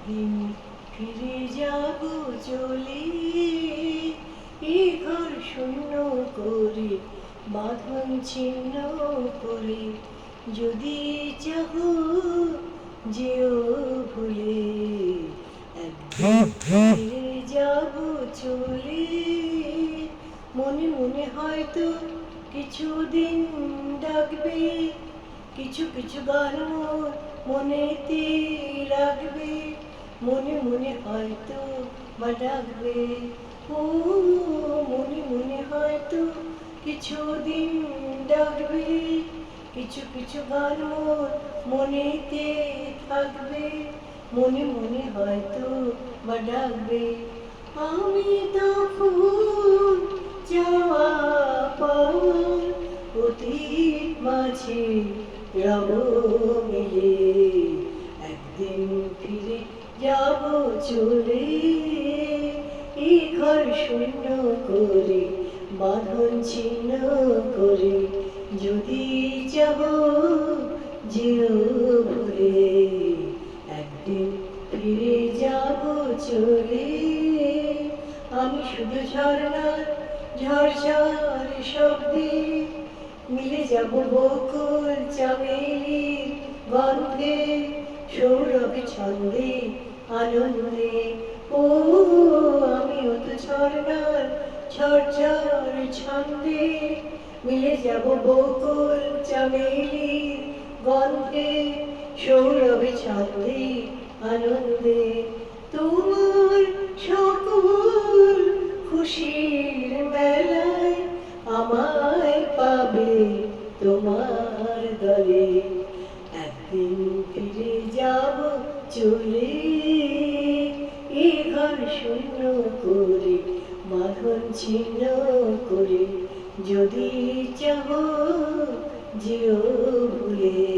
একদিন ফিরে যাব চলে, এ ঘর শূন্য করে, বাঁধন ছিন্ন করে, যদি চাহ যেও ভুলে। একদিন ফিরে যাব চলে, মনে মনে হয়তো কিছুদিন ডাকবে, কিছু কিছু গান মোর মনেতে রাখবে, মনে মনে হয়তো বা ডাকবে। ও মনে মনে হয়তো কিছুদিন ডাকবে, কিছু কিছু গান মোর মনেতে থাকবে, মনে মনে হয়তো বা ডাকবে। আমি তখন যাওয়া পাওয়ার অতীত মাঝে রব মিলে, একদিন ফিরে যাব চলে, এ ঘর শূন্য করে, বাঁধন ছিন্ন করে, যদি চাহ যেও ভুলে। একদিন ফিরে যাব চলে। আমি শুধু ঝর্ণার ঝরঝর শব্দে মিলে যাব বকুল চামেলির গন্ধে, সৌরভে ছন্দে আনন্দে। ও আমিও তো ঝর্ণার ঝরঝর ছন্দে মিলে যাব বকুল চামেলির গন্ধে, সৌরভে ছন্দে আনন্দে। তোমার সকল খুশির মেলায় আমায় পাবে তোমার দলে, একদিন ফিরে যাব চলে, এ ঘর শূন্য করে, বাঁধন ছিন্ন করে, যদি চাহ যেও ভুলে।